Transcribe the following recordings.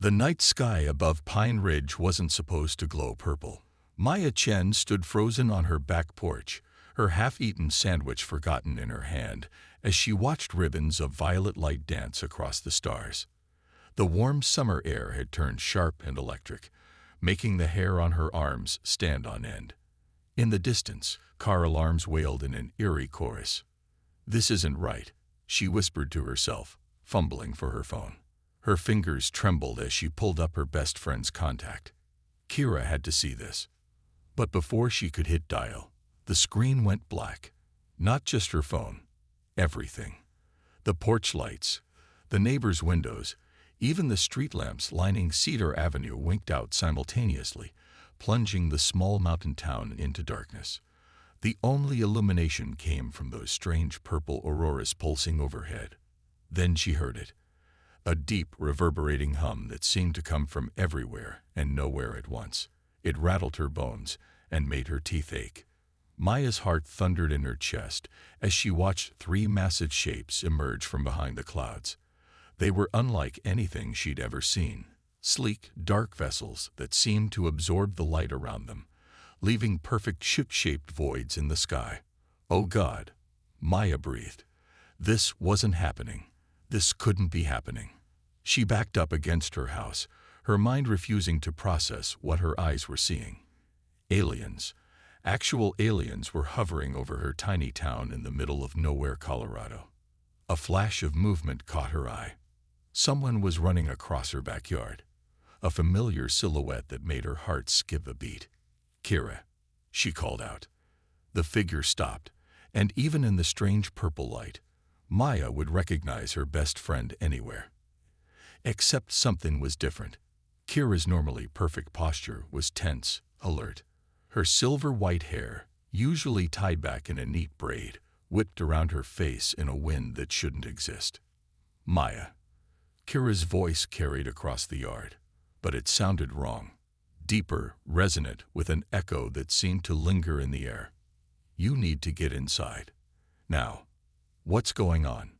The night sky above Pine Ridge wasn't supposed to glow purple. Maya Chen stood frozen on her back porch, her half-eaten sandwich forgotten in her hand, as she watched ribbons of violet light dance across the stars. The warm summer air had turned sharp and electric, making the hair on her arms stand on end. In the distance, car alarms wailed in an eerie chorus. "This isn't right," she whispered to herself, fumbling for her phone. Her fingers trembled as she pulled up her best friend's contact. Kira had to see this. But before she could hit dial, the screen went black. Not just her phone. Everything. The porch lights, the neighbors' windows, even the street lamps lining Cedar Avenue winked out simultaneously, plunging the small mountain town into darkness. The only illumination came from those strange purple auroras pulsing overhead. Then she heard it. A deep, reverberating hum that seemed to come from everywhere and nowhere at once. It rattled her bones and made her teeth ache. Maya's heart thundered in her chest as she watched three massive shapes emerge from behind the clouds. They were unlike anything she'd ever seen. Sleek, dark vessels that seemed to absorb the light around them, leaving perfect ship-shaped voids in the sky. "Oh God," Maya breathed. This wasn't happening. This couldn't be happening. She backed up against her house, her mind refusing to process what her eyes were seeing. Aliens. Actual aliens were hovering over her tiny town in the middle of nowhere, Colorado. A flash of movement caught her eye. Someone was running across her backyard. A familiar silhouette that made her heart skip a beat. "Kira," she called out. The figure stopped, and even in the strange purple light, Maya would recognize her best friend anywhere. Except something was different. Kira's normally perfect posture was tense, alert. Her silver-white hair, usually tied back in a neat braid, whipped around her face in a wind that shouldn't exist. "Maya." Kira's voice carried across the yard, but it sounded wrong. Deeper, resonant, with an echo that seemed to linger in the air. "You need to get inside. Now." "What's going on?"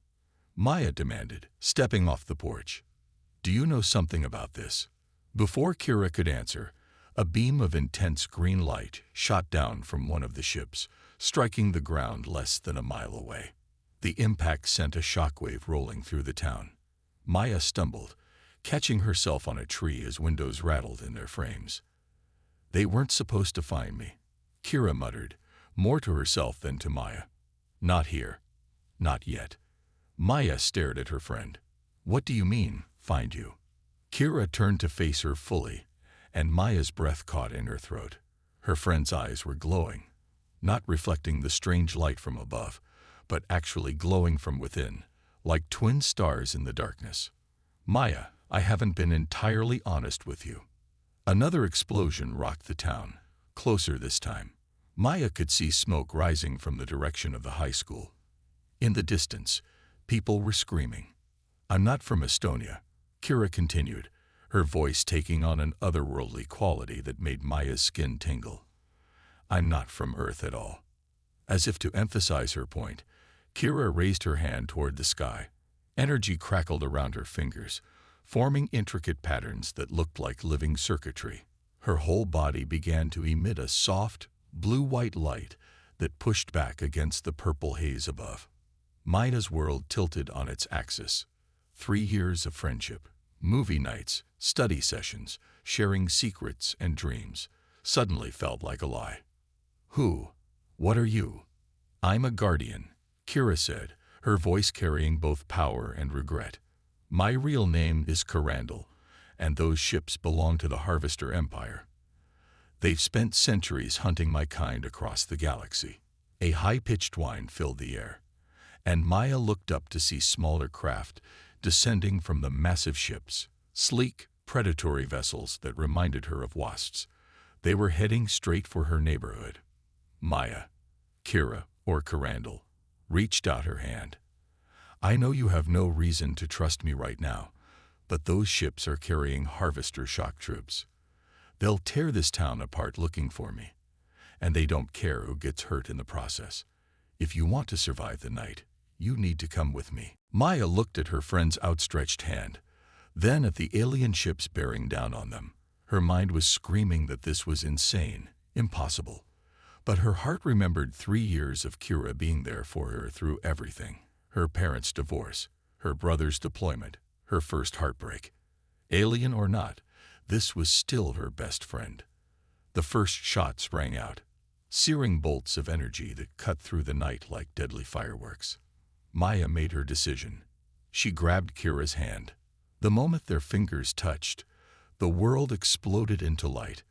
Maya demanded, stepping off the porch. "Do you know something about this?" Before Kira could answer, a beam of intense green light shot down from one of the ships, striking the ground less than a mile away. The impact sent a shockwave rolling through the town. Maya stumbled, catching herself on a tree as windows rattled in their frames. "They weren't supposed to find me," Kira muttered, more to herself than to Maya. "Not here. Not yet." Maya stared at her friend. "What do you mean, find you?" Kira turned to face her fully, and Maya's breath caught in her throat. Her friend's eyes were glowing, not reflecting the strange light from above, but actually glowing from within, like twin stars in the darkness. "Maya, I haven't been entirely honest with you." Another explosion rocked the town, closer this time. Maya could see smoke rising from the direction of the high school. In the distance, people were screaming. "I'm not from Estonia," Kira continued, her voice taking on an otherworldly quality that made Maya's skin tingle. "I'm not from Earth at all." As if to emphasize her point, Kira raised her hand toward the sky. Energy crackled around her fingers, forming intricate patterns that looked like living circuitry. Her whole body began to emit a soft, blue-white light that pushed back against the purple haze above. Maya's world tilted on its axis. 3 years of friendship, movie nights, study sessions, sharing secrets and dreams, suddenly felt like a lie. "Who? What are you?" "I'm a guardian," Kira said, her voice carrying both power and regret. "My real name is Carandel, and those ships belong to the Harvester Empire. They've spent centuries hunting my kind across the galaxy." A high-pitched whine filled the air, and Maya looked up to see smaller craft descending from the massive ships, sleek, predatory vessels that reminded her of wasps. They were heading straight for her neighborhood. Maya, Kira, or Carandel, reached out her hand. "I know you have no reason to trust me right now, but those ships are carrying Harvester shock troops. They'll tear this town apart looking for me, and they don't care who gets hurt in the process. If you want to survive the night, you need to come with me." Maya looked at her friend's outstretched hand, Then at the alien ships bearing down on them. Her mind was screaming that this was insane, impossible. But her heart remembered 3 years of Kira being there for her through everything. Her parents' divorce, her brother's deployment, her first heartbreak. Alien or not, this was still her best friend. The first shots rang out, searing bolts of energy that cut through the night like deadly fireworks. Maya made her decision. She grabbed Kira's hand. The moment their fingers touched, the world exploded into light.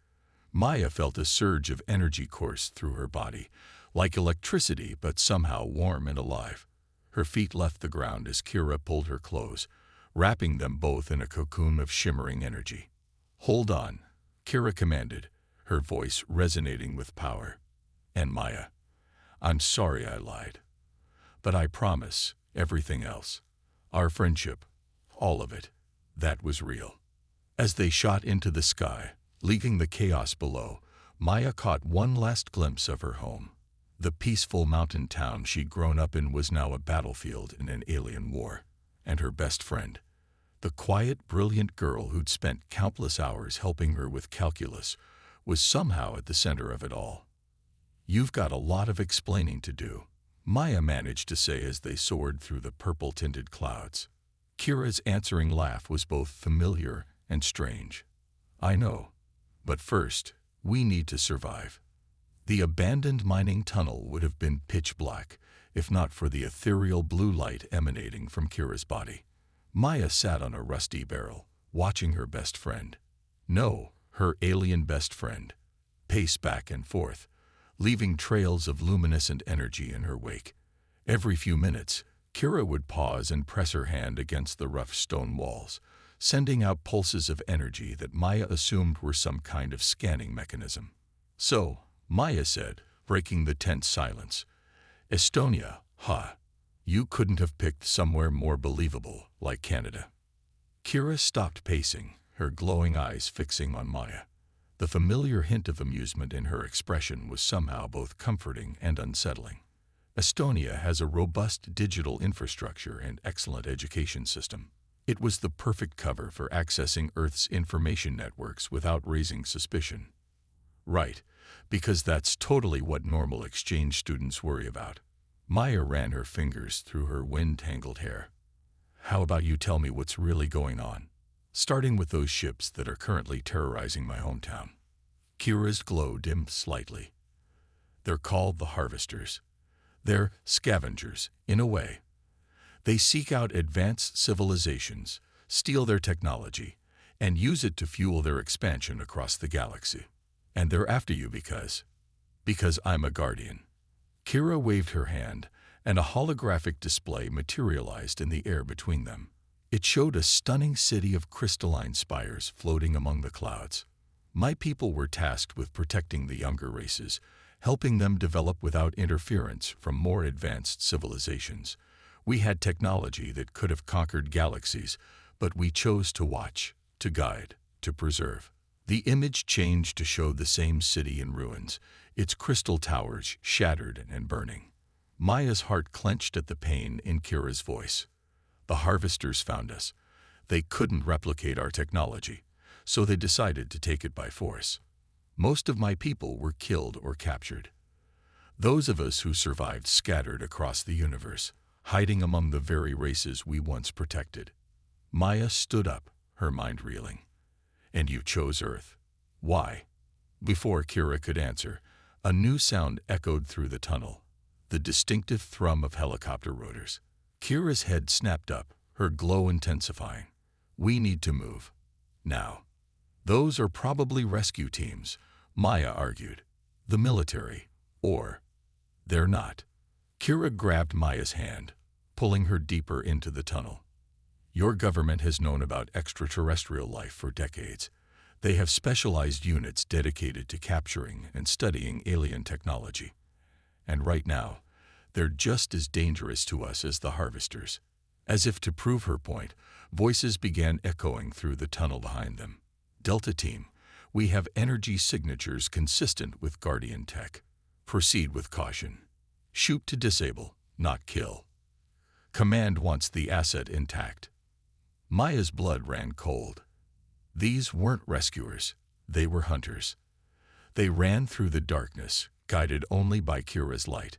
Maya felt a surge of energy course through her body, like electricity but somehow warm and alive. Her feet left the ground as Kira pulled her close, wrapping them both in a cocoon of shimmering energy. "Hold on," Kira commanded, her voice resonating with power. "And Maya, I'm sorry I lied. But I promise, everything else, our friendship, all of it, that was real." As they shot into the sky, leaving the chaos below, Maya caught one last glimpse of her home. The peaceful mountain town she'd grown up in was now a battlefield in an alien war. And her best friend, the quiet, brilliant girl who'd spent countless hours helping her with calculus, was somehow at the center of it all. "You've got a lot of explaining to do," Maya managed to say as they soared through the purple-tinted clouds. Kira's answering laugh was both familiar and strange. "I know. But first, we need to survive." The abandoned mining tunnel would have been pitch black, if not for the ethereal blue light emanating from Kira's body. Maya sat on a rusty barrel, watching her best friend. No, her alien best friend. Pace back and forth, leaving trails of luminescent energy in her wake. Every few minutes, Kira would pause and press her hand against the rough stone walls, sending out pulses of energy that Maya assumed were some kind of scanning mechanism. "So," Maya said, breaking the tense silence, "Estonia, huh? You couldn't have picked somewhere more believable, like Canada." Kira stopped pacing, her glowing eyes fixing on Maya. The familiar hint of amusement in her expression was somehow both comforting and unsettling. "Estonia has a robust digital infrastructure and excellent education system. It was the perfect cover for accessing Earth's information networks without raising suspicion." "Right, because that's totally what normal exchange students worry about." Maya ran her fingers through her wind-tangled hair. "How about you tell me what's really going on? Starting with those ships that are currently terrorizing my hometown." Kira's glow dimmed slightly. "They're called the Harvesters. They're scavengers, in a way. They seek out advanced civilizations, steal their technology, and use it to fuel their expansion across the galaxy. And they're after you because I'm a guardian." Kira waved her hand, and a holographic display materialized in the air between them. It showed a stunning city of crystalline spires floating among the clouds. "My people were tasked with protecting the younger races, helping them develop without interference from more advanced civilizations. We had technology that could have conquered galaxies, but we chose to watch, to guide, to preserve." The image changed to show the same city in ruins, its crystal towers shattered and burning. Maya's heart clenched at the pain in Kira's voice. "The Harvesters found us. They couldn't replicate our technology, so they decided to take it by force. Most of my people were killed or captured. Those of us who survived scattered across the universe, hiding among the very races we once protected." Maya stood up, her mind reeling. "And you chose Earth. Why?" Before Kira could answer, a new sound echoed through the tunnel, the distinctive thrum of helicopter rotors. Kira's head snapped up, her glow intensifying. "We need to move. Now." "Those are probably rescue teams," Maya argued. "The military. Or they're not." Kira grabbed Maya's hand, pulling her deeper into the tunnel. "Your government has known about extraterrestrial life for decades. They have specialized units dedicated to capturing and studying alien technology. And right now, they're just as dangerous to us as the Harvesters." As if to prove her point, voices began echoing through the tunnel behind them. "Delta Team, we have energy signatures consistent with Guardian tech. Proceed with caution. Shoot to disable, not kill. Command wants the asset intact." Maya's blood ran cold. These weren't rescuers, they were hunters. They ran through the darkness, guided only by Kira's light.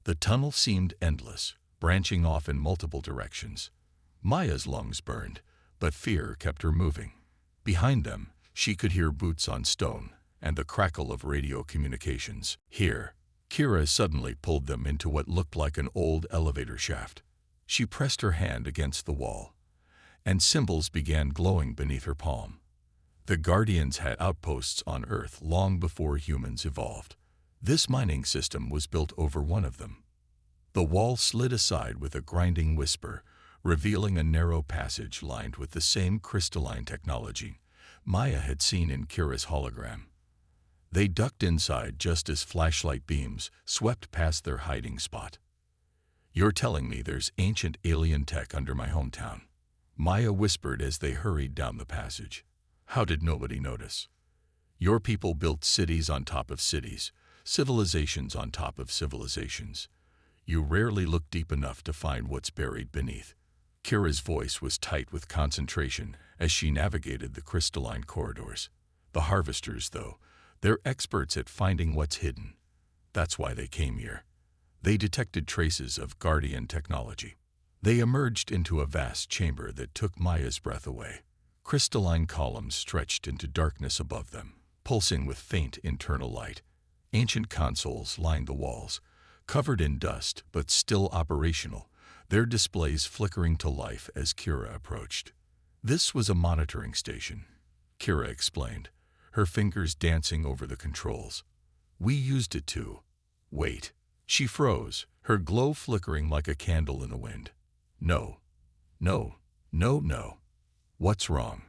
The tunnel seemed endless, branching off in multiple directions. Maya's lungs burned, but fear kept her moving. Behind them, she could hear boots on stone and the crackle of radio communications. Here, Kira suddenly pulled them into what looked like an old elevator shaft. She pressed her hand against the wall, and symbols began glowing beneath her palm. The Guardians had outposts on Earth long before humans evolved. This mining system was built over one of them. The wall slid aside with a grinding whisper, revealing a narrow passage lined with the same crystalline technology Maya had seen in Kira's hologram. They ducked inside just as flashlight beams swept past their hiding spot. "You're telling me there's ancient alien tech under my hometown," Maya whispered as they hurried down the passage. "How did nobody notice? Your people built cities on top of cities, civilizations on top of civilizations. You rarely look deep enough to find what's buried beneath." Kira's voice was tight with concentration as she navigated the crystalline corridors. "The harvesters, though, they're experts at finding what's hidden. That's why they came here. They detected traces of Guardian technology." They emerged into a vast chamber that took Maya's breath away. Crystalline columns stretched into darkness above them, pulsing with faint internal light. Ancient consoles lined the walls, covered in dust but still operational, their displays flickering to life as Kira approached. "This was a monitoring station," Kira explained, her fingers dancing over the controls. "We used it to..." "Wait." She froze, her glow flickering like a candle in the wind. "No. No. No, no. What's wrong?"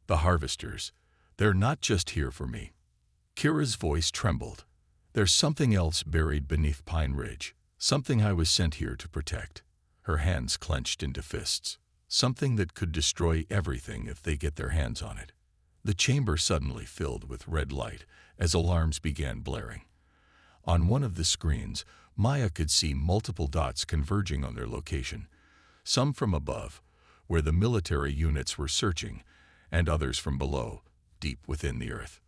"The harvesters. They're not just here for me." Kira's voice trembled. "There's something else buried beneath Pine Ridge, something I was sent here to protect." Her hands clenched into fists. "Something that could destroy everything if they get their hands on it." The chamber suddenly filled with red light as alarms began blaring. On one of the screens, Maya could see multiple dots converging on their location, some from above, where the military units were searching, and others from below, deep within the earth.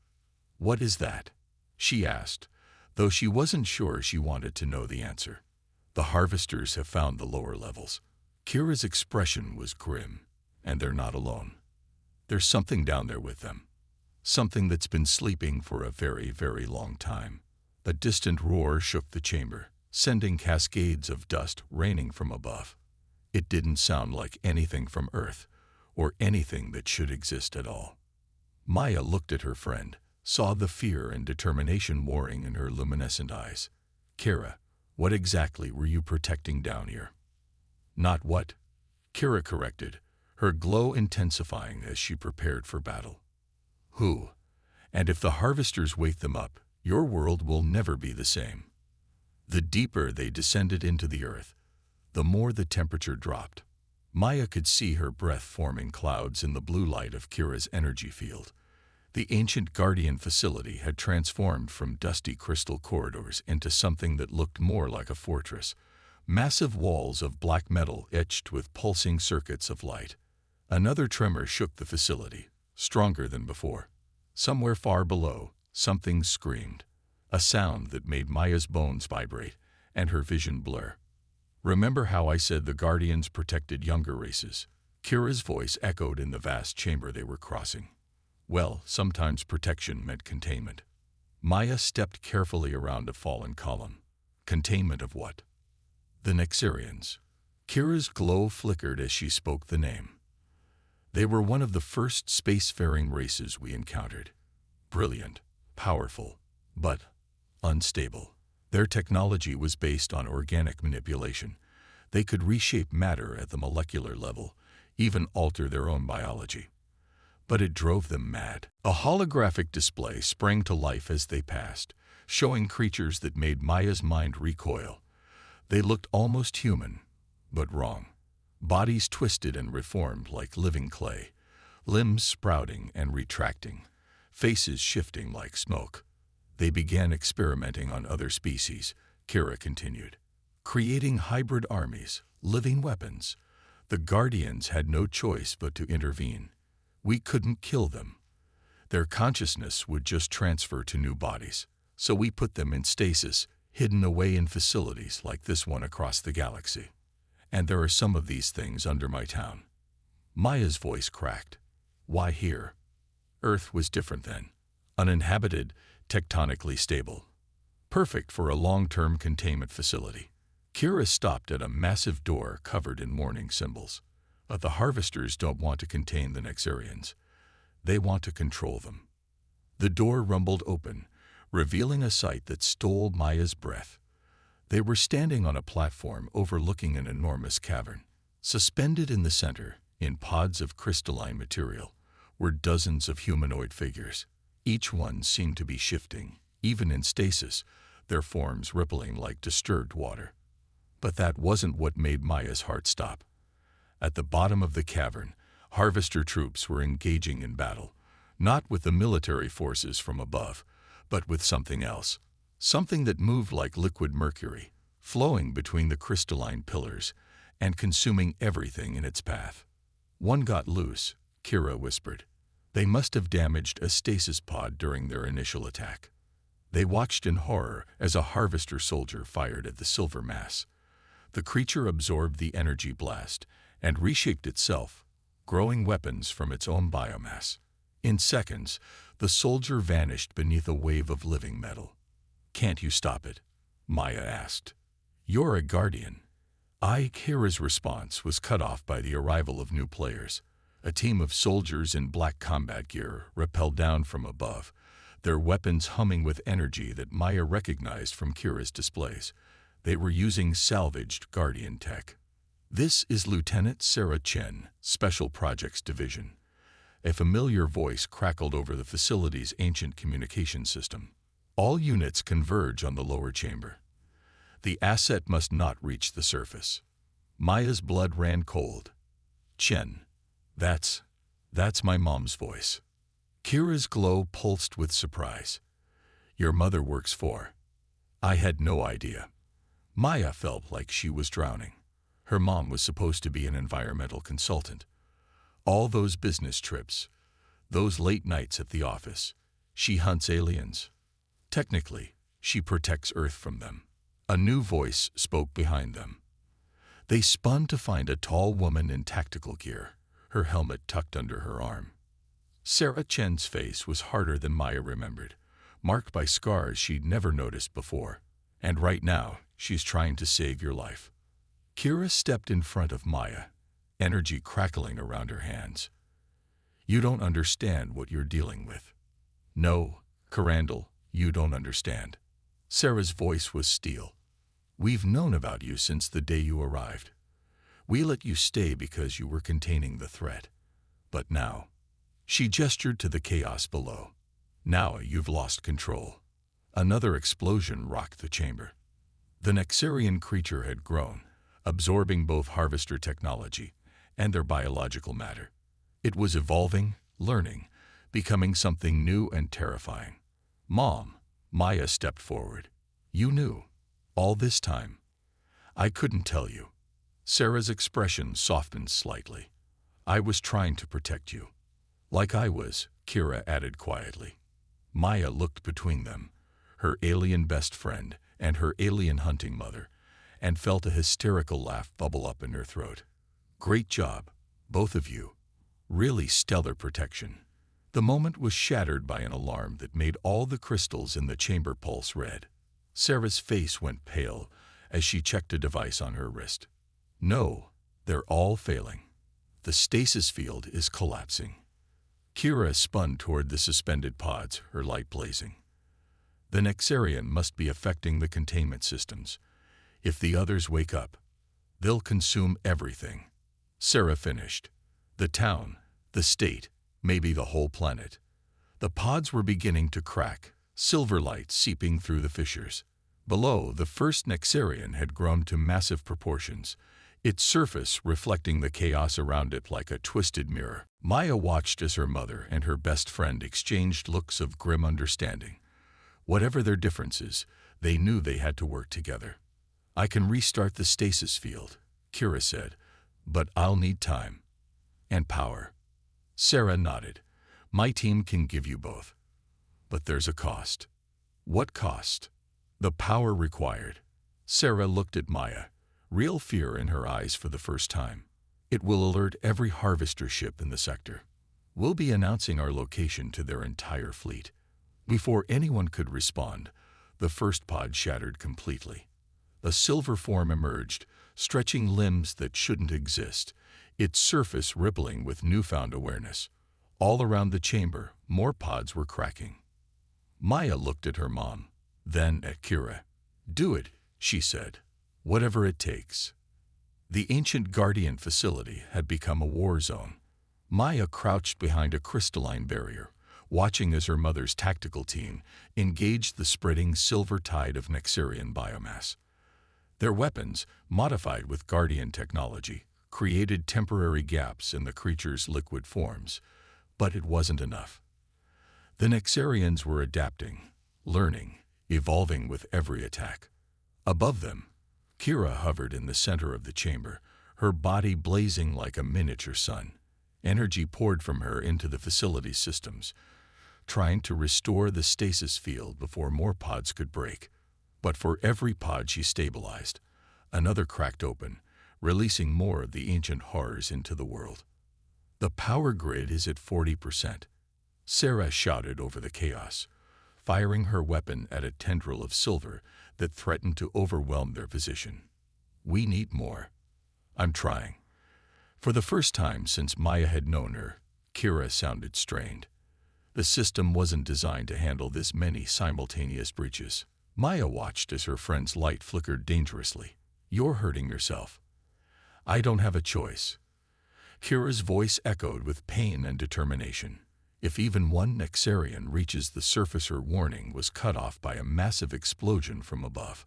"What is that?" she asked, though she wasn't sure she wanted to know the answer. "The harvesters have found the lower levels." Kira's expression was grim, and they're not alone. There's something down there with them. Something that's been sleeping for a very, very long time. A distant roar shook the chamber, sending cascades of dust raining from above. It didn't sound like anything from Earth, or anything that should exist at all. Maya looked at her friend, saw the fear and determination warring in her luminescent eyes. "Kira, what exactly were you protecting down here?" "Not what," Kira corrected, her glow intensifying as she prepared for battle. "Who? And if the harvesters wake them up, your world will never be the same." The deeper they descended into the earth, the more the temperature dropped. Maya could see her breath forming clouds in the blue light of Kira's energy field. The ancient Guardian facility had transformed from dusty crystal corridors into something that looked more like a fortress. Massive walls of black metal etched with pulsing circuits of light. Another tremor shook the facility, stronger than before. Somewhere far below, something screamed, a sound that made Maya's bones vibrate and her vision blur. "Remember how I said the Guardians protected younger races?" Kira's voice echoed in the vast chamber they were crossing. Well, sometimes protection meant containment. Maya stepped carefully around a fallen column. Containment of what? The Nexarians. Kira's glow flickered as she spoke the name. They were one of the first spacefaring races we encountered. Brilliant, powerful, but unstable. Their technology was based on organic manipulation. They could reshape matter at the molecular level, even alter their own biology. But it drove them mad. A holographic display sprang to life as they passed, showing creatures that made Maya's mind recoil. They looked almost human, but wrong. Bodies twisted and reformed like living clay, limbs sprouting and retracting, faces shifting like smoke. They began experimenting on other species, Kira continued, creating hybrid armies, living weapons. The Guardians had no choice but to intervene. We couldn't kill them. Their consciousness would just transfer to new bodies, so we put them in stasis, hidden away in facilities like this one across the galaxy. And there are some of these things under my town. Maya's voice cracked. Why here? Earth was different then. Uninhabited, tectonically stable. Perfect for a long-term containment facility. Kira stopped at a massive door covered in mourning symbols. But the Harvesters don't want to contain the Nexarians. They want to control them. The door rumbled open, revealing a sight that stole Maya's breath. They were standing on a platform overlooking an enormous cavern. Suspended in the center, in pods of crystalline material, were dozens of humanoid figures. Each one seemed to be shifting, even in stasis, their forms rippling like disturbed water. But that wasn't what made Maya's heart stop. At the bottom of the cavern, Harvester troops were engaging in battle, not with the military forces from above, but with something else. Something that moved like liquid mercury, flowing between the crystalline pillars and consuming everything in its path. One got loose, Kira whispered. They must have damaged a stasis pod during their initial attack. They watched in horror as a Harvester soldier fired at the silver mass. The creature absorbed the energy blast and reshaped itself, growing weapons from its own biomass. In seconds, the soldier vanished beneath a wave of living metal. Can't you stop it? Maya asked. You're a guardian. Kira's response was cut off by the arrival of new players. A team of soldiers in black combat gear rappelled down from above, their weapons humming with energy that Maya recognized from Kira's displays. They were using salvaged Guardian tech. This is Lieutenant Sarah Chen, Special Projects Division. A familiar voice crackled over the facility's ancient communication system. All units converge on the lower chamber. The asset must not reach the surface. Maya's blood ran cold. Chen. That's my mom's voice. Kira's glow pulsed with surprise. Your mother works for... I had no idea. Maya felt like she was drowning. Her mom was supposed to be an environmental consultant. All those business trips, those late nights at the office, she hunts aliens. Technically, she protects Earth from them. A new voice spoke behind them. They spun to find a tall woman in tactical gear, her helmet tucked under her arm. Sarah Chen's face was harder than Maya remembered, marked by scars she'd never noticed before. And right now, she's trying to save your life. Kira stepped in front of Maya, energy crackling around her hands. You don't understand what you're dealing with. No, Carandal, you don't understand. Sarah's voice was steel. We've known about you since the day you arrived. We let you stay because you were containing the threat. But now, she gestured to the chaos below. Now you've lost control. Another explosion rocked the chamber. The Nexarian creature had grown, absorbing both Harvester technology and their biological matter. It was evolving, learning, becoming something new and terrifying. Mom, Maya stepped forward. You knew. All this time. I couldn't tell you. Sarah's expression softened slightly. I was trying to protect you. Like I was, Kira added quietly. Maya looked between them, her alien best friend and her alien hunting mother, and felt a hysterical laugh bubble up in her throat. Great job, both of you. Really stellar protection. The moment was shattered by an alarm that made all the crystals in the chamber pulse red. Sarah's face went pale as she checked a device on her wrist. No, they're all failing. The stasis field is collapsing. Kira spun toward the suspended pods, her light blazing. The Nexarian must be affecting the containment systems. If the others wake up, they'll consume everything. Sarah finished. The town, the state, maybe the whole planet. The pods were beginning to crack, silver light seeping through the fissures. Below, the first Nexarian had grown to massive proportions, its surface reflecting the chaos around it like a twisted mirror. Maya watched as her mother and her best friend exchanged looks of grim understanding. Whatever their differences, they knew they had to work together. I can restart the stasis field, Kira said, But I'll need time. And power. Sarah nodded. My team can give you both. But there's a cost. What cost? The power required. Sarah looked at Maya, real fear in her eyes for the first time. It will alert every harvester ship in the sector. We'll be announcing our location to their entire fleet. Before anyone could respond, the first pod shattered completely. A silver form emerged, stretching limbs that shouldn't exist, its surface rippling with newfound awareness. All around the chamber, more pods were cracking. Maya looked at her mom, then at Kira. Do it, she said. Whatever it takes. The ancient Guardian facility had become a war zone. Maya crouched behind a crystalline barrier, watching as her mother's tactical team engaged the spreading silver tide of Nexarian biomass. Their weapons, modified with Guardian technology, created temporary gaps in the creature's liquid forms, but it wasn't enough. The Nexarians were adapting, learning, evolving with every attack. Above them, Kira hovered in the center of the chamber, her body blazing like a miniature sun. Energy poured from her into the facility's systems, trying to restore the stasis field before more pods could break. But for every pod she stabilized, another cracked open, releasing more of the ancient horrors into the world. The power grid is at 40%. Sarah shouted over the chaos, firing her weapon at a tendril of silver that threatened to overwhelm their position. We need more. I'm trying. For the first time since Maya had known her, Kira sounded strained. The system wasn't designed to handle this many simultaneous breaches. Maya watched as her friend's light flickered dangerously. You're hurting yourself. I don't have a choice. Kira's voice echoed with pain and determination. If even one Nexarian reaches the surface, her warning was cut off by a massive explosion from above.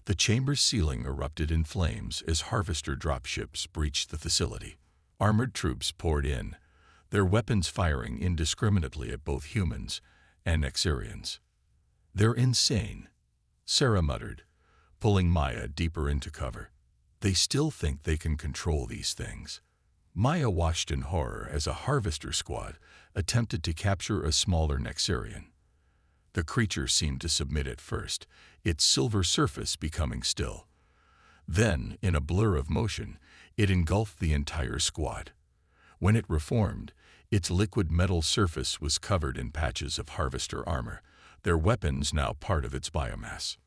The chamber's ceiling erupted in flames as harvester dropships breached the facility. Armored troops poured in, their weapons firing indiscriminately at both humans and Nexarians. They're insane, Sarah muttered, pulling Maya deeper into cover. They still think they can control these things. Maya watched in horror as a harvester squad attempted to capture a smaller Nexarian. The creature seemed to submit at first, its silver surface becoming still. Then, in a blur of motion, it engulfed the entire squad. When it reformed, its liquid metal surface was covered in patches of harvester armor, their weapons now part of its biomass.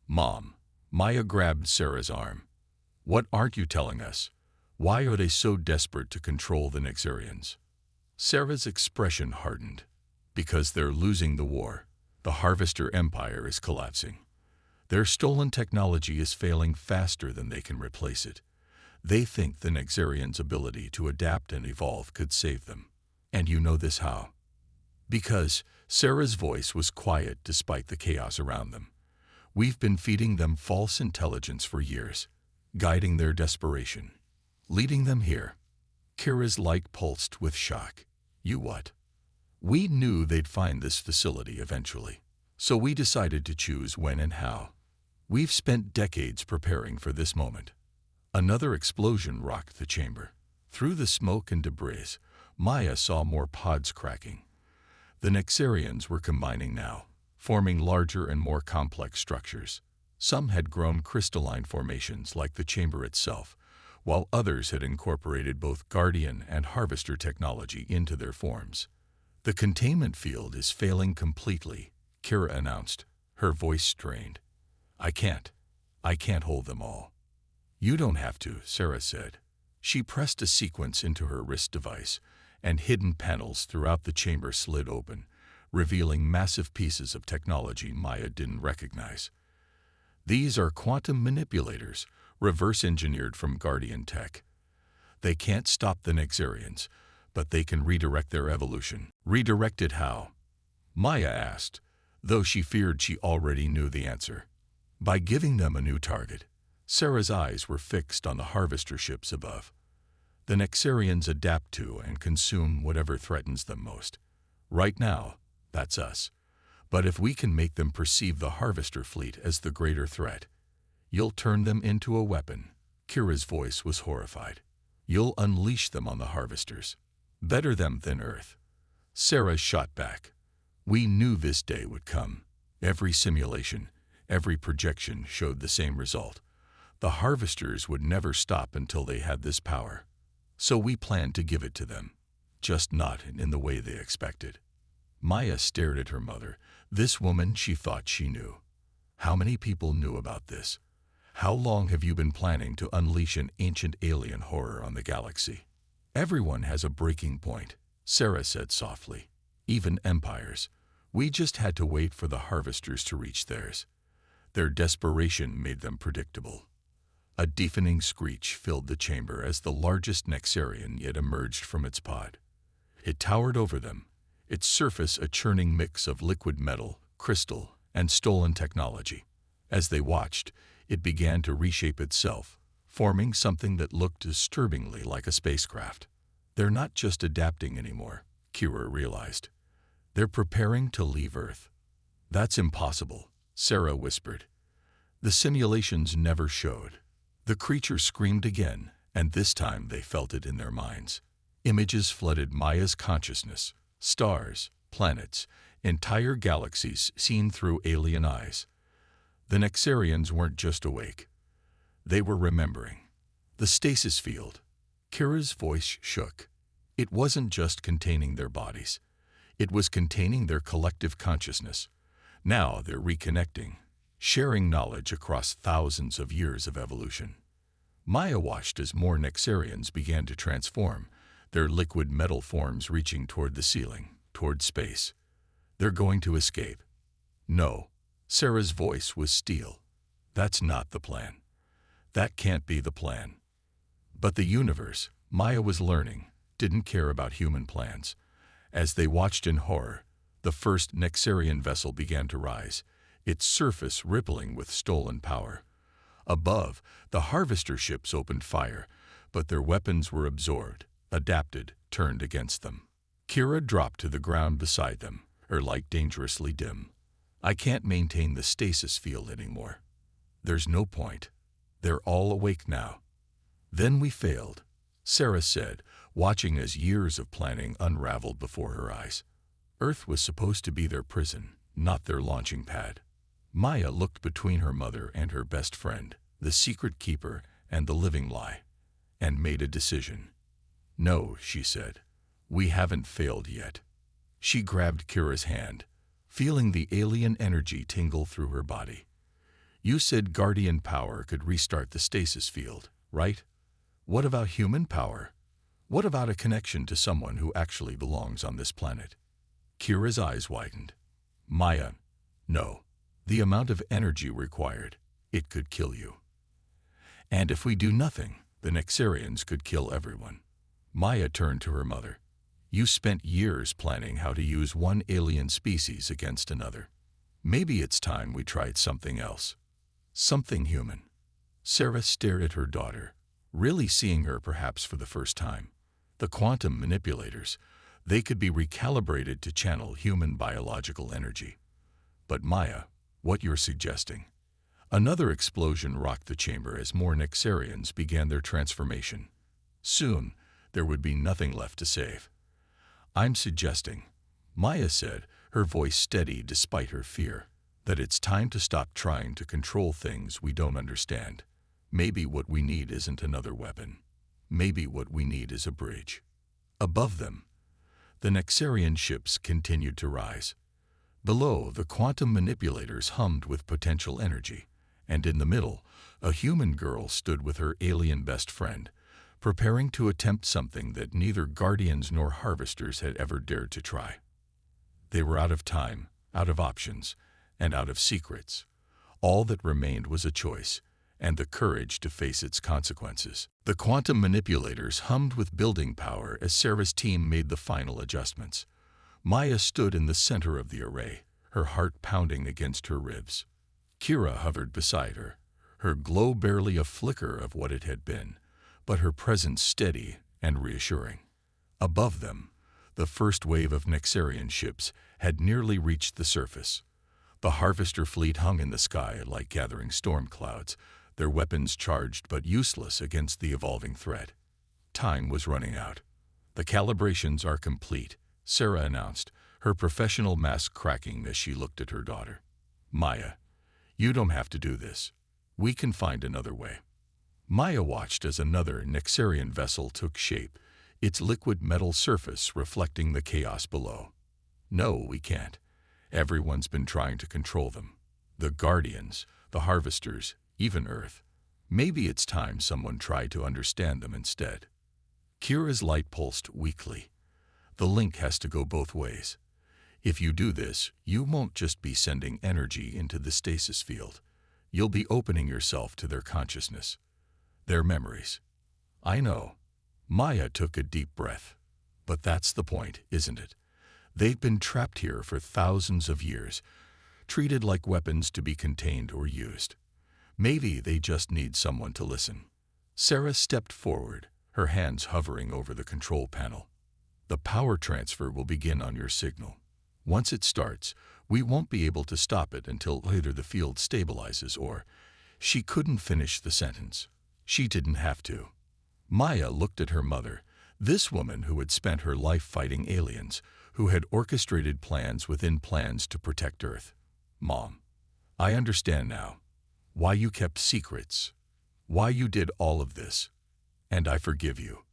Mom, Maya grabbed Sarah's arm. What aren't you telling us? Why are they so desperate to control the Nexarians? Sarah's expression hardened. Because they're losing the war. The Harvester Empire is collapsing. Their stolen technology is failing faster than they can replace it. They think the Nexarians' ability to adapt and evolve could save them. And you know this how? Because Sarah's voice was quiet despite the chaos around them. We've been feeding them false intelligence for years, guiding their desperation, leading them here. Kira's light pulsed with shock. You what? We knew they'd find this facility eventually, so we decided to choose when and how. We've spent decades preparing for this moment. Another explosion rocked the chamber. Through the smoke and debris, Maya saw more pods cracking. The Nexarians were combining now, forming larger and more complex structures. Some had grown crystalline formations like the chamber itself, while others had incorporated both Guardian and Harvester technology into their forms. The containment field is failing completely, Kira announced, her voice strained. I can't hold them all. You don't have to, Sarah said. She pressed a sequence into her wrist device, and hidden panels throughout the chamber slid open, revealing massive pieces of technology Maya didn't recognize. These are quantum manipulators, reverse-engineered from Guardian tech. They can't stop the Nexarians, but they can redirect their evolution. Redirected how? Maya asked, though she feared she already knew the answer. By giving them a new target. Sarah's eyes were fixed on the harvester ships above. The Nexarians adapt to and consume whatever threatens them most. Right now, that's us. But if we can make them perceive the harvester fleet as the greater threat, you'll turn them into a weapon. Kira's voice was horrified. You'll unleash them on the harvesters. Better them than Earth. Sarah shot back. We knew this day would come. Every simulation, every projection showed the same result. The harvesters would never stop until they had this power. So we planned to give it to them, just not in the way they expected. Maya stared at her mother. This woman she thought she knew. How many people knew about this? How long have you been planning to unleash an ancient alien horror on the galaxy? Everyone has a breaking point, Sarah said softly. Even empires. We just had to wait for the harvesters to reach theirs. Their desperation made them predictable. A deafening screech filled the chamber as the largest Nexarian yet emerged from its pod. It towered over them, its surface a churning mix of liquid metal, crystal, and stolen technology. As they watched, it began to reshape itself, forming something that looked disturbingly like a spacecraft. They're not just adapting anymore, Kira realized. They're preparing to leave Earth. That's impossible, Sarah whispered. The simulations never showed. The creature screamed again, and this time they felt it in their minds. Images flooded Maya's consciousness. Stars, planets, entire galaxies seen through alien eyes. The Nexarians weren't just awake. They were remembering. The stasis field. Kira's voice shook. It wasn't just containing their bodies. It was containing their collective consciousness. Now they're reconnecting, sharing knowledge across thousands of years of evolution. Maya watched as more Nexarians began to transform, their liquid metal forms reaching toward the ceiling, toward space. They're going to escape. No. Sarah's voice was steel. That's not the plan. That can't be the plan. But the universe, Maya was learning, didn't care about human plans. As they watched in horror, the first Nexarian vessel began to rise, its surface rippling with stolen power. Above, the harvester ships opened fire, but their weapons were absorbed, adapted, turned against them. Kira dropped to the ground beside them, her light dangerously dim. I can't maintain the stasis field anymore. There's no point. They're all awake now. Then we failed, Sarah said, watching as years of planning unraveled before her eyes. Earth was supposed to be their prison, not their launching pad. Maya looked between her mother and her best friend, the secret keeper and the living lie, and made a decision. No, she said. We haven't failed yet. She grabbed Kira's hand, feeling the alien energy tingle through her body. You said guardian power could restart the stasis field, right? What about human power? What about a connection to someone who actually belongs on this planet? Kira's eyes widened. Maya, no. The amount of energy required, it could kill you. And if we do nothing, the Nexarians could kill everyone. Maya turned to her mother. You spent years planning how to use one alien species against another. Maybe it's time we tried something else. Something human. Sarah stared at her daughter, really seeing her perhaps for the first time. The quantum manipulators, they could be recalibrated to channel human biological energy. But Maya, what you're suggesting? Another explosion rocked the chamber as more Nexarians began their transformation. Soon, there would be nothing left to save. I'm suggesting, Maya said, her voice steady despite her fear, that it's time to stop trying to control things we don't understand. Maybe what we need isn't another weapon. Maybe what we need is a bridge. Above them, the Nexarian ships continued to rise. Below, the quantum manipulators hummed with potential energy, and in the middle, a human girl stood with her alien best friend, preparing to attempt something that neither guardians nor harvesters had ever dared to try. They were out of time, out of options, and out of secrets. All that remained was a choice, and the courage to face its consequences. The quantum manipulators hummed with building power as Sarah's team made the final adjustments. Maya stood in the center of the array, her heart pounding against her ribs. Kira hovered beside her, her glow barely a flicker of what it had been, but her presence steady and reassuring. Above them, the first wave of Nexarian ships had nearly reached the surface. The harvester fleet hung in the sky like gathering storm clouds, their weapons charged but useless against the evolving threat. Time was running out. "The calibrations are complete," Sarah announced, her professional mask cracking as she looked at her daughter. "Maya, you don't have to do this. We can find another way." Maya watched as another Nexarian vessel took shape, its liquid metal surface reflecting the chaos below. "No, we can't. Everyone's been trying to control them. The Guardians, the Harvesters, even Earth. Maybe it's time someone tried to understand them instead." Kira's light pulsed weakly. "The link has to go both ways. If you do this, you won't just be sending energy into the stasis field. You'll be opening yourself to their consciousness, their memories." "I know." Maya took a deep breath. "But that's the point, isn't it? They've been trapped here for thousands of years, treated like weapons to be contained or used. Maybe they just need someone to listen." Sarah stepped forward, her hands hovering over the control panel. "The power transfer will begin on your signal. Once it starts, we won't be able to stop it until either the field stabilizes or—" She couldn't finish the sentence. She didn't have to. Maya looked at her mother, this woman who had spent her life fighting aliens, who had orchestrated plans within plans to protect Earth. "Mom, I understand now. Why you kept secrets. Why you did all of this. And I forgive you."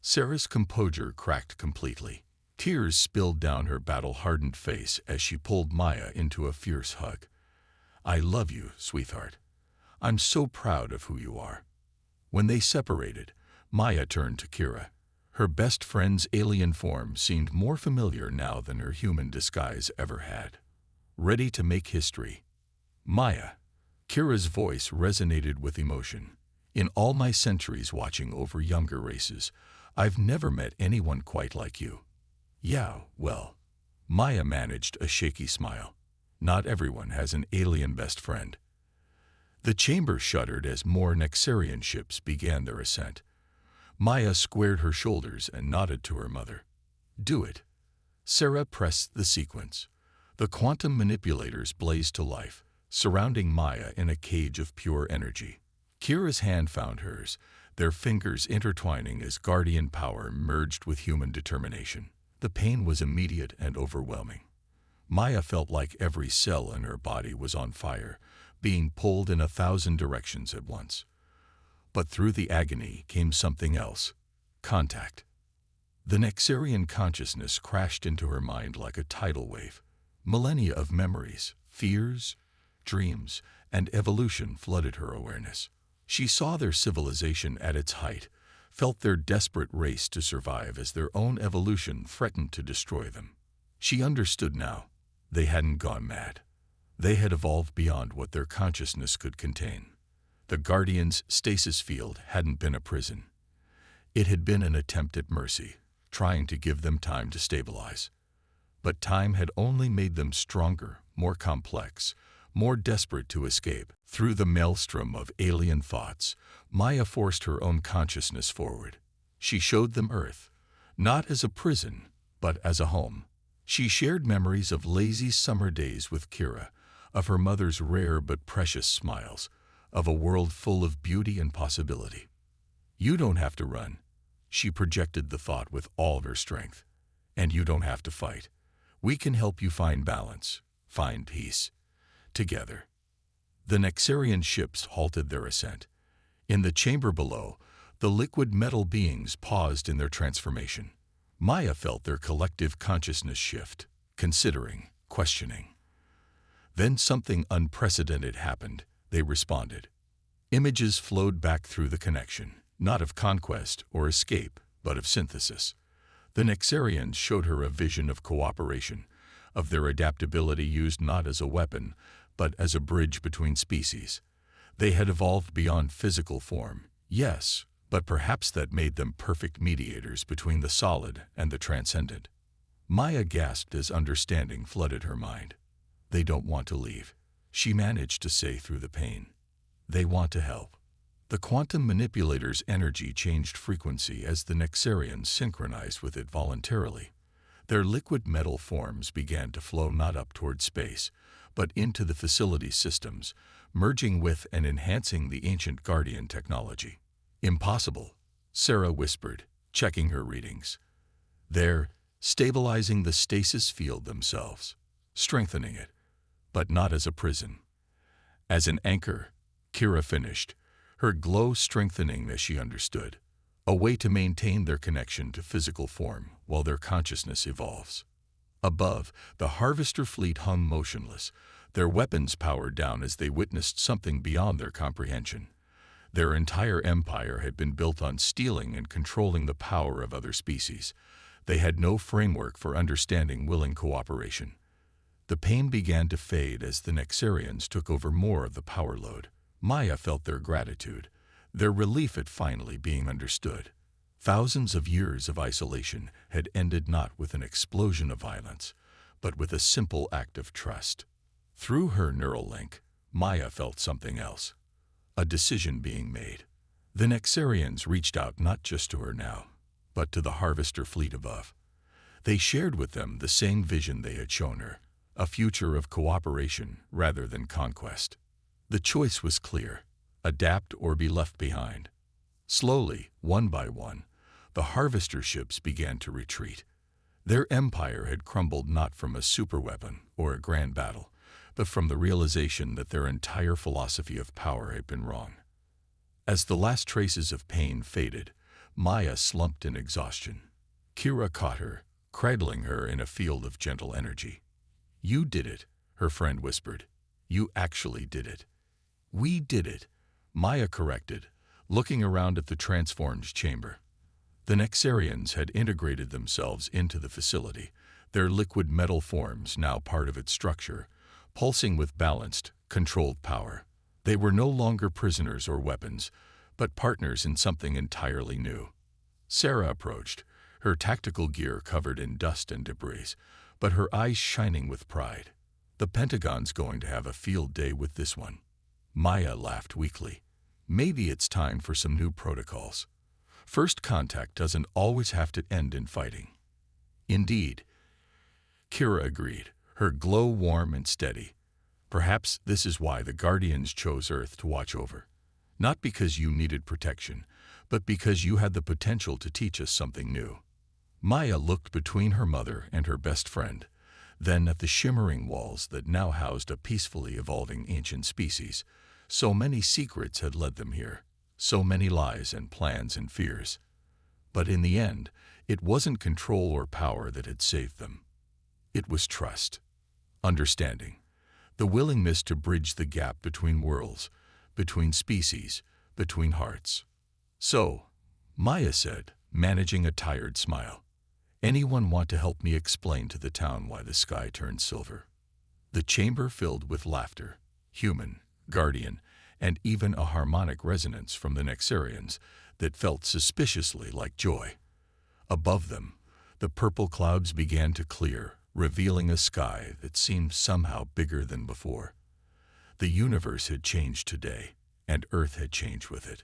Sarah's composure cracked completely. Tears spilled down her battle-hardened face as she pulled Maya into a fierce hug. "I love you, sweetheart. I'm so proud of who you are." When they separated, Maya turned to Kira. Her best friend's alien form seemed more familiar now than her human disguise ever had. "Ready to make history?" "Maya." Kira's voice resonated with emotion. "In all my centuries watching over younger races, I've never met anyone quite like you." "Yeah, well." Maya managed a shaky smile. "Not everyone has an alien best friend." The chamber shuddered as more Nexarian ships began their ascent. Maya squared her shoulders and nodded to her mother. "Do it." Sarah pressed the sequence. The quantum manipulators blazed to life, surrounding Maya in a cage of pure energy. Kira's hand found hers, their fingers intertwining as guardian power merged with human determination. The pain was immediate and overwhelming. Maya felt like every cell in her body was on fire, being pulled in 1,000 directions at once. But through the agony came something else: contact. The Nexarian consciousness crashed into her mind like a tidal wave. Millennia of memories, fears, dreams, and evolution flooded her awareness. She saw their civilization at its height, felt their desperate race to survive as their own evolution threatened to destroy them. She understood now. They hadn't gone mad. They had evolved beyond what their consciousness could contain. The Guardians' stasis field hadn't been a prison. It had been an attempt at mercy, trying to give them time to stabilize. But time had only made them stronger, more complex, more desperate to escape. Through the maelstrom of alien thoughts, Maya forced her own consciousness forward. She showed them Earth, not as a prison, but as a home. She shared memories of lazy summer days with Kira, of her mother's rare but precious smiles, of a world full of beauty and possibility. "You don't have to run." She projected the thought with all of her strength. "And you don't have to fight. We can help you find balance, find peace. Together." The Nexarian ships halted their ascent. In the chamber below, the liquid metal beings paused in their transformation. Maya felt their collective consciousness shift, considering, questioning. Then something unprecedented happened. They responded. Images flowed back through the connection, not of conquest or escape, but of synthesis. The Nexarians showed her a vision of cooperation, of their adaptability used not as a weapon, but as a bridge between species. They had evolved beyond physical form, yes, but perhaps that made them perfect mediators between the solid and the transcendent. Maya gasped as understanding flooded her mind. They don't want to leave, she managed to say through the pain. They want to help. The quantum manipulator's energy changed frequency as the Nexarians synchronized with it voluntarily. Their liquid metal forms began to flow not up toward space, but into the facility systems, merging with and enhancing the ancient Guardian technology. Impossible, Sarah whispered, checking her readings. They're stabilizing the stasis field themselves, strengthening it, but not as a prison. As an anchor, Kira finished, her glow strengthening as she understood, a way to maintain their connection to physical form while their consciousness evolves. Above, the Harvester fleet hung motionless, their weapons powered down as they witnessed something beyond their comprehension. Their entire empire had been built on stealing and controlling the power of other species. They had no framework for understanding willing cooperation. The pain began to fade as the Nexarians took over more of the power load. Maya felt their gratitude, their relief at finally being understood. Thousands of years of isolation had ended not with an explosion of violence, but with a simple act of trust. Through her neural link, Maya felt something else. A decision being made. The Nexarians reached out not just to her now, but to the Harvester fleet above. They shared with them the same vision they had shown her, a future of cooperation rather than conquest. The choice was clear: adapt or be left behind. Slowly, one by one, the Harvester ships began to retreat. Their empire had crumbled not from a superweapon or a grand battle, but from the realization that their entire philosophy of power had been wrong. As the last traces of pain faded, Maya slumped in exhaustion. Kira caught her, cradling her in a field of gentle energy. "You did it," her friend whispered. "You actually did it." "We did it," Maya corrected, looking around at the transformed chamber. The Nexarians had integrated themselves into the facility, their liquid metal forms now part of its structure, pulsing with balanced, controlled power. They were no longer prisoners or weapons, but partners in something entirely new. Sarah approached, her tactical gear covered in dust and debris, but her eyes shining with pride. "The Pentagon's going to have a field day with this one." Maya laughed weakly. "Maybe it's time for some new protocols. First contact doesn't always have to end in fighting." "Indeed," Kira agreed, her glow warm and steady. "Perhaps this is why the Guardians chose Earth to watch over. Not because you needed protection, but because you had the potential to teach us something new." Maya looked between her mother and her best friend, then at the shimmering walls that now housed a peacefully evolving ancient species. So many secrets had led them here, so many lies and plans and fears. But in the end, it wasn't control or power that had saved them. It was trust, understanding, the willingness to bridge the gap between worlds, between species, between hearts. "So," Maya said, managing a tired smile, "anyone want to help me explain to the town why the sky turned silver?" The chamber filled with laughter, human, guardian, and even a harmonic resonance from the Nexarians that felt suspiciously like joy. Above them, the purple clouds began to clear, revealing a sky that seemed somehow bigger than before. The universe had changed today, and Earth had changed with it.